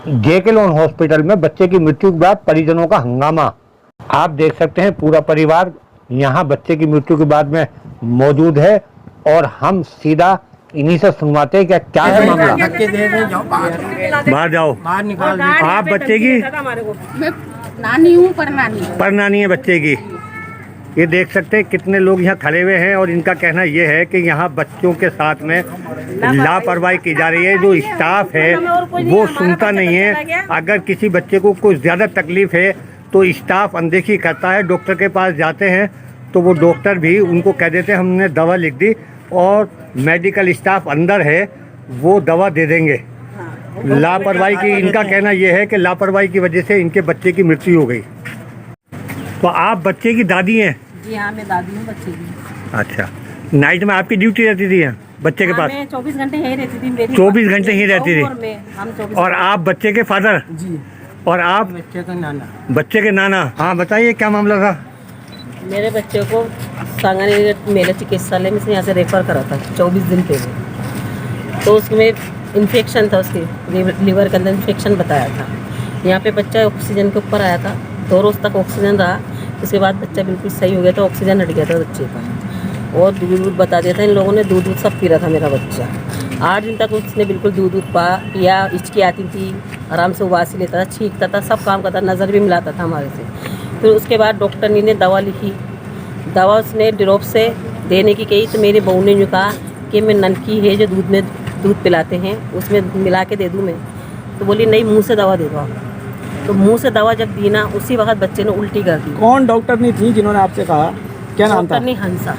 जेके loan hospital में बच्चे की मृत्यु के बाद परिजनों का हंगामा। आप देख सकते हैं पूरा परिवार यहाँ बच्चे की मृत्यु के बाद में मौजूद है और हम सीधा इन्हीं से सुनवाते हैं क्या है मामला। बाहर जाओ, बाहर निकाल। आप बच्चे की? मैं नानी हूँ, पर नानी है बच्चे की। ये देख सकते हैं कितने लोग यहाँ खड़े हुए हैं और इनका कहना ये है कि यहाँ बच्चों के साथ में लापरवाही की जा रही है। जो स्टाफ है वो सुनता नहीं है। अगर किसी बच्चे को कुछ ज़्यादा तकलीफ है तो स्टाफ अनदेखी करता है। डॉक्टर के पास जाते हैं तो वो डॉक्टर भी उनको कह देते हैं हमने दवा लिख दी और मेडिकल स्टाफ अंदर है वो दवा दे देंगे। लापरवाही की इनका कहना यह है कि लापरवाही की वजह से इनके बच्चे की मृत्यु हो गई। तो आप बच्चे की दादी हैं? जी हाँ, मैं दादी हूँ बच्चे की। अच्छा, नाइट में आपकी ड्यूटी रहती थी यहाँ बच्चे के पास? मैं 24 घंटे यहीं रहती थी। मेरी 24 घंटे ही रहती थी। और आप बच्चे के फादर? जी। और आप? बच्चे का नाना। बच्चे के नाना। हाँ बताइए क्या मामला था? मेरे बच्चे को सांगानेर मेले चिकित्सालय में से यहाँ से रेफर करा था 24 दिन पहले। तो उसमें इन्फेक्शन था, उसके लीवर के अंदर इन्फेक्शन बताया था। यहाँ पे बच्चा ऑक्सीजन के ऊपर आया था, 2 रोज़ तक ऑक्सीजन रहा। उसके बाद बच्चा बिल्कुल सही हो गया था, ऑक्सीजन हट गया था बच्चे का। और दूध बता दिया था इन लोगों ने, दूध सब पी रहा था मेरा बच्चा। 8 दिन तक उसने बिल्कुल दूध पिया। हिचकी आती थी, आराम से उबासी लेता था, छींकता था, सब काम करता, नज़र भी मिलाता था हमारे से। फिर उसके बाद डॉक्टर ने दवा लिखी। दवा उसने ड्रॉप से देने की कही तो मेरी बहू ने जो कहा कि मैं नलकी है जो दूध में दूध पिलाते हैं उसमें मिला के दे दूँ मैं। तो बोली नहीं, मुँह से दवा दे दो आप। तो मुँह से दवा जब दी ना उसी वक्त बच्चे ने उल्टी कर दी। कौन डॉक्टर नहीं थी जिन्होंने आपसे कहा? क्या नाम था? डॉक्टर नहीं, हंसा।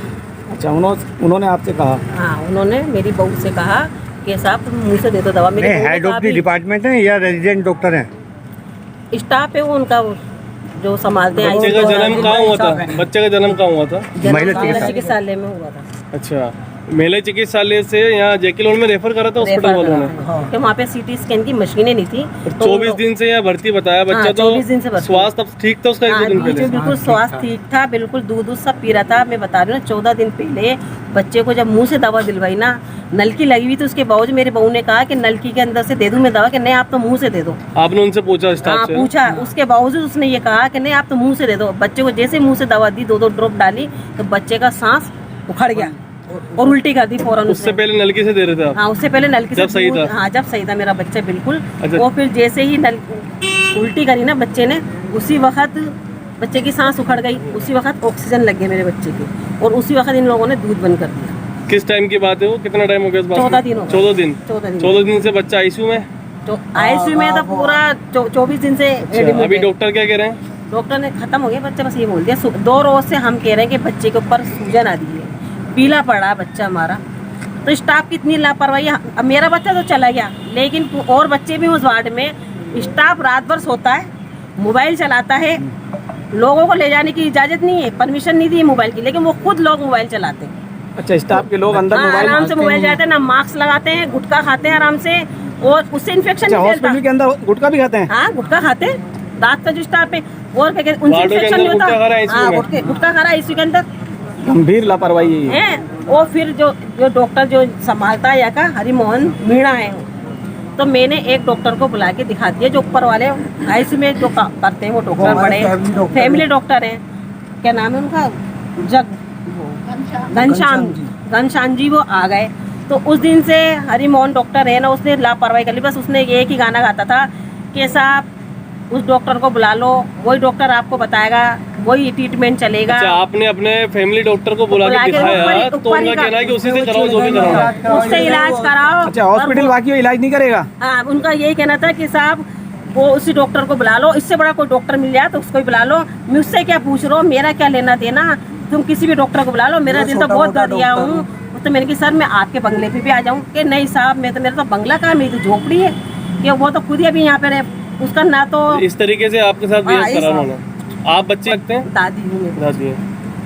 अच्छा, उन्होंने आपसे कहा? हाँ, उन्होंने मेरी बहू से कहा कि साहब तुम मुँह से दे दो दवा। मेरे हेड ऑफ द डिपार्टमेंट है या रेजिडेंट डॉक्टर हैं? स्टाफ है वो, उनका जो संभालते हैं। बच्चे का जन्म कहाँ हुआ था? बच्चे का जन्म कहाँ हुआ था? महिला चिकित्सालय में हुआ था। अच्छा, महिला चिकित्सालय से यहाँ जेके लोन में रेफर करा था हॉस्पिटल वालों ने? कि वहाँ पे सीटी स्कैन की मशीनें नहीं थी। 24 दिन से यहाँ भर्ती बताया बच्चा। तो 24 दिन से भर्ती। स्वास्थ्य अब ठीक था उसका? 1-2 दिन पहले बिल्कुल स्वास्थ्य ठीक था, बिल्कुल दूध सब पी रहा था। मैं बता रही हूँ 14 दिन पहले बच्चे को जब मुँह से दवा दिलवाई ना, नलकी लगी हुई थी उसके बावजूद मेरे बहू ने कहा कि नलकी के अंदर से दे दूं मैं दवा, कि नहीं आप तो मुंह से दे दो। आपने उनसे पूछा स्टाफ से? पूछा, उसके बावजूद उसने ये कहा कि नहीं आप तो मुंह से दे दो। बच्चे को जैसे मुंह से दवा दी, 2-2 ड्रॉप डाली तो बच्चे का सांस उखड़ गया और उल्टी कर दी फौरन। उससे पहले नलकी से दे रहे थे आप? हाँ, उससे पहले नलकी से। जब सही था? हाँ, जब सही था मेरा बच्चा बिल्कुल। अच्छा। वो फिर जैसे ही उल्टी करी ना बच्चे ने, उसी वक्त बच्चे की सांस उखड़ गई, उसी वक्त ऑक्सीजन लग गया मेरे बच्चे के और उसी वक्त इन लोगों ने दूध बंद कर दिया। किस टाइम की बात है वो? कितना टाइम हो गया इस बात? 14 दिन हो गए। 14 दिन। 14 दिन से बच्चा आईसीयू में? आईसीयू में तो पूरा 24 दिन से एडमिट है। अभी डॉक्टर क्या कह रहे हैं? डॉक्टर ने खत्म हो गया बच्चा, बस ये बोल दिया। 2 रोज से हम कह रहे हैं कि बच्चे के ऊपर सूजन आ रही है, पीला पड़ा बच्चा हमारा। तो स्टाफ की इतनी लापरवाही। अब मेरा बच्चा तो चला गया, लेकिन और बच्चे भी उस वार्ड में। स्टाफ रात भर सोता है, मोबाइल चलाता है। लोगों को ले जाने की इजाजत नहीं है, परमिशन नहीं दी है मोबाइल की, लेकिन वो खुद लोग मोबाइल चलाते हैं। अच्छा, स्टाफ के लोग अंदर मोबाइल आराम से मोबाइल चलाते हैं, ना मास्क लगाते हैं, गुटखा खाते हैं आराम से और उससे इन्फेक्शन नहीं फैलता। हॉस्पिटल के अंदर गुटखा भी खाते हैं? हाँ, गुटखा खाते हैं रात का जो स्टाफ है। और क्या कहते हैं, उनसे इन्फेक्शन नहीं होता। हाँ, गुटखा खा रहा है इसी के अंदर। गंभीर लापरवाही है। और फिर जो डॉक्टर जो संभालता है यहाँ का, हरिमोहन मीणा है, तो मैंने एक डॉक्टर को बुला के दिखा दिया जो ऊपर वाले आईसीयू में जो करते हैं वो डॉक्टर बड़े फैमिली डॉक्टर हैं। क्या नाम है उनका? घनश्याम जी। वो आ गए तो उस दिन से हरिमोहन डॉक्टर है ना, उसने लापरवाही कर ली। बस उसने एक ही गाना गाता था कि साहब उस डॉक्टर को बुला लो, वही डॉक्टर आपको बताएगा, वही ट्रीटमेंट चलेगा। अच्छा, आपने अपने फैमिली डॉक्टर को बुला के दिखाया तो उनका कहना है कि उसी से कराओ जो भी कराओ, उससे इलाज कराओ। अच्छा, हॉस्पिटल बाकी इलाज नहीं करेगा? हाँ, उनका यही कहना था कि साहब वो उसी डॉक्टर को बुला लो, इससे बड़ा कोई डॉक्टर मिल जाए तो उसको ही बुला लो, मुझसे क्या पूछ रहे हो, मेरा क्या लेना देना, तुम किसी भी डॉक्टर को बुला लो, मेरा दिल तो बहुत कर दिया हूँ। तो मैंने कहा सर मैं आपके बंगले पे भी आ जाऊँ? कि नहीं साहब, मेरा तो बंगला कहाँ, मेरी तो झोपड़ी है। कि वो तो खुद ही अभी यहाँ पे उसका ना तो इस तरीके से आपके साथ बिहेव करा उन्होंने। आप बच्चे लगते हैं? दादी हूँ। दादी है।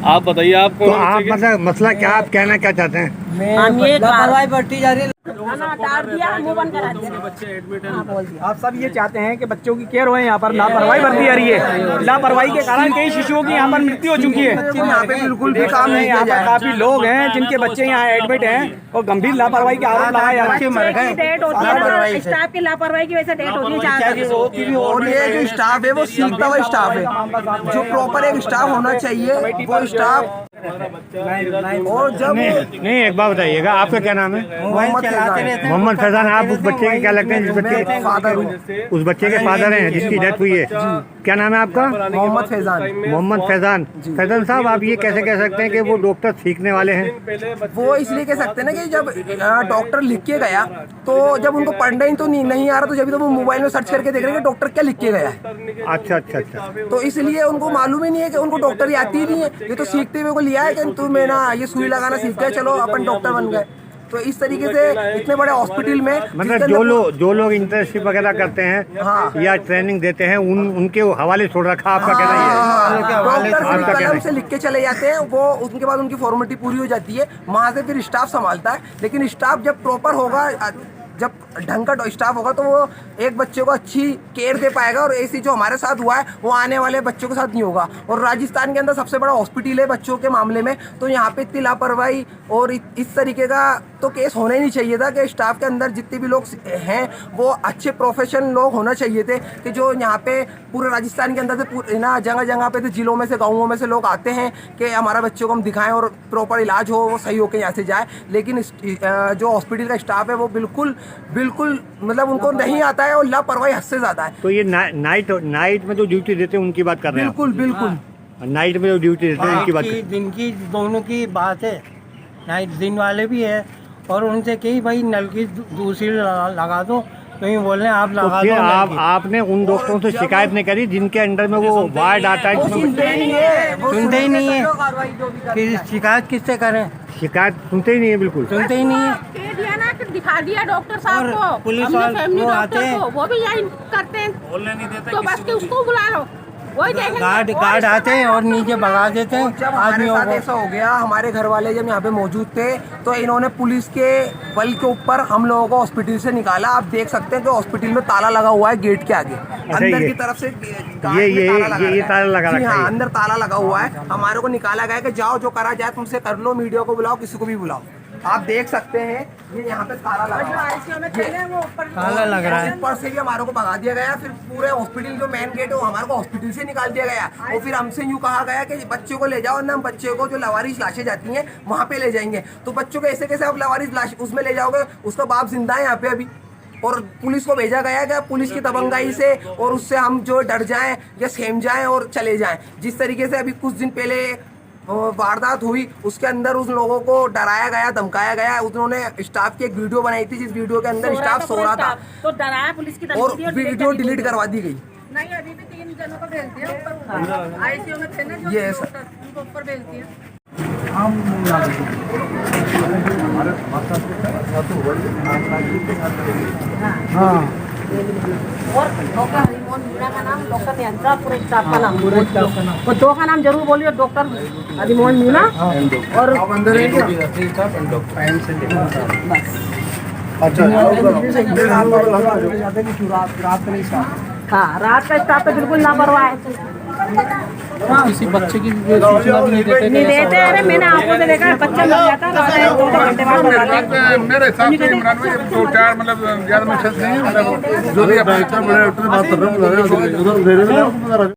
आप बताइए, आप तो आप मतलब मसला क्या, आप कहना क्या चाहते हैं? हम ये लापरवाही बढ़ती जा रही है। खाना डाल दिया, मुंह बंद करा दिया। बच्चे एडमिट है। हाँ, बोल दिया। आप सब ये चाहते हैं कि बच्चों की केयर होए, यहाँ पर लापरवाही बरती जा रही है। लापरवाही के कारण कई शिशुओं की यहाँ पर मृत्यु हो चुकी है। यहाँ पे बिल्कुल भी काम नहीं यहाँ किया पर जा काफी लोग हैं जिनके बच्चे यहाँ एडमिट हैं और गंभीर लापरवाही के आरोप लगाए जा रहे हैं। मर गए डेट होती है, स्टाफ की लापरवाही की वजह से डेट होती है। और ये जो स्टाफ है वो सीखता हुआ स्टाफ है, जो प्रॉपर एक स्टाफ होना चाहिए वो स्टाफ। और जब नहीं एक बात बताइएगा, आपका क्या नाम है? मोहम्मद फैजान। आप उस बच्चे के क्या लगते हैं जिस बच्चे के फादर हूँ, उस बच्चे के फादर हैं जिसकी डेथ हुई है? क्या नाम है आपका? मोहम्मद फैजान। मोहम्मद फैजान। फैजान साहब, आप ये कैसे कह सकते हैं कि वो डॉक्टर सीखने वाले हैं? वो इसलिए कह सकते हैं ना कि जब डॉक्टर लिख के गया तो जब उनको पढ़ना ही तो नहीं आ रहा, तो जब तो वो मोबाइल में सर्च करके देख रहे हैं कि डॉक्टर क्या लिख के गया है। अच्छा अच्छा अच्छा। तो इसलिए उनको मालूम ही नहीं है कि उनको डॉक्टर आती ही नहीं है। ये तो सीखते हुए को लिया है कि तुम्हें ना ये सुई लगाना सीख गए, चलो अपन डॉक्टर बन गए। तो इस तरीके से इतने बड़े हॉस्पिटल में मतलब जो लोग इंटर्नशिप वगैरह करते हैं हाँ। या ट्रेनिंग देते हैं उनके हवाले छोड़ रखा, आपका कहना ये है? डॉक्टर कलम से लिख के चले जाते हैं, वो उनके बाद उनकी फॉर्मेलिटी पूरी हो जाती है, वहाँ से फिर स्टाफ संभालता है। लेकिन स्टाफ जब प्रॉपर होगा, जब ढंग का स्टाफ होगा तो वो एक बच्चे को अच्छी केयर दे पाएगा। और ऐसी जो हमारे साथ हुआ है वो आने वाले बच्चों के साथ नहीं होगा। और राजस्थान के अंदर सबसे बड़ा हॉस्पिटल है बच्चों के मामले में, तो यहाँ पे इतनी लापरवाही और इस तरीके का तो केस होना ही नहीं चाहिए था। कि स्टाफ के अंदर जितने भी लोग हैं वो अच्छे प्रोफेशनल लोग होना चाहिए थे, कि जो यहाँ पे पूरे राजस्थान के अंदर से ना जगह जगह पे जिलों में से गाँवों में से लोग आते हैं कि हमारा बच्चों को हम दिखाएं और प्रॉपर इलाज हो, वो सही होकर यहाँ से जाए। लेकिन जो हॉस्पिटल का स्टाफ है वो बिल्कुल मतलब उनको नहीं आता है और लापरवाही हद से ज्यादा है। तो ये नाइट में जो ड्यूटी देते हैं उनकी बात कर रहे हैं? बिल्कुल नाइट में जो ड्यूटी देते हैं उनकी बात दिन की दोनों की बात है। नाइट दिन वाले भी है और उनसे कही भाई नल की दूसरी लगा दो, तो ये बोल रहे हैं आप लगा फिर दो। आपने उन डॉक्टरों से शिकायत नहीं करी जिनके अंडर में वो वार्ड आता है? सुनते ही नहीं है, फिर शिकायत किससे करें? शिकायत सुनते ही नहीं है, बिल्कुल सुनते ही नहीं है। कह दिया ना कि दिखा दिया डॉक्टर साहब को, पुलिस हमने वाले फैमिली वो डॉक्टर आते हैं। को, वो भी यही करते हैं, बोलने नहीं देते तो बस के उसको बुला लो, वही देखेंगे। गार्ड आते हैं और नीचे भगा देते हैं जब हमारे आदमियों साथ को। ऐसा हो गया, हमारे घर वाले जब यहाँ पे मौजूद थे तो इन्होंने पुलिस के बल के ऊपर हम लोगों को हॉस्पिटल से निकाला। आप देख सकते हैं कि हॉस्पिटल में ताला लगा हुआ है गेट के आगे, अंदर की तरफ से ये ताला लगा रखा है। हाँ, अंदर ताला लगा हुआ है। हमारे को निकाला गया कि जाओ जो करा जाए तुमसे कर लो, मीडिया को बुलाओ, किसी को भी बुलाओ। आप देख सकते हैं ये यहाँ पे ताला लगा हुआ है, ताला लग रहा है। ऊपर से भी हमारे को भगा दिया गया। फिर पूरे हॉस्पिटल जो मेन गेट है वो हमारे को हॉस्पिटल से निकाल दिया गया। और फिर हमसे यूँ कहा गया कि बच्चों को ले जाओ ना, हम बच्चे को जो लवारिश लाशें जाती हैं वहाँ पे ले जाएंगे। तो बच्चों को ऐसे कैसे आप लवारिश लाश उसमें ले जाओगे? उसका बाप जिंदा है यहाँ पे अभी। और पुलिस को भेजा गया कि पुलिस की दबंगाई से और उससे हम जो डर जाएं या सहम जाएं और चले जाएं। जिस तरीके से अभी कुछ दिन पहले वारदात हुई उसके अंदर उन लोगों को डराया गया, धमकाया गया। उन्होंने स्टाफ की एक वीडियो बनाई थी जिस वीडियो के अंदर स्टाफ सो रहा था तो डराया पुलिस की और वीडियो डिलीट करवा दी गई। नहीं, अभी भी 3 जनों को भेज दिया ऊपर, आईसीयू में थे ना जो ये उनको ऊपर भेज दिया। और डॉक्टर हरिमोहन मीणा का नाम, डॉक्टर नियंत्रा, पूरे स्टाफ का नाम, वो दो का नाम जरूर बोलिए, डॉक्टर हरिमोहन मीणा और हाँ, रात का स्टाफ पे बिल्कुल लापरवाह है। किसी बच्चे की सूचना भी नहीं देते? नहीं देते। अरे मैंने आंखों से देखा, बच्चा मर जाता है 2 घंटे बाद बताते हैं। मेरे हिसाब से इमरान भाई 2-4 मतलब ज्यादा में नहीं, मतलब जो भी आप बात कर रहे हो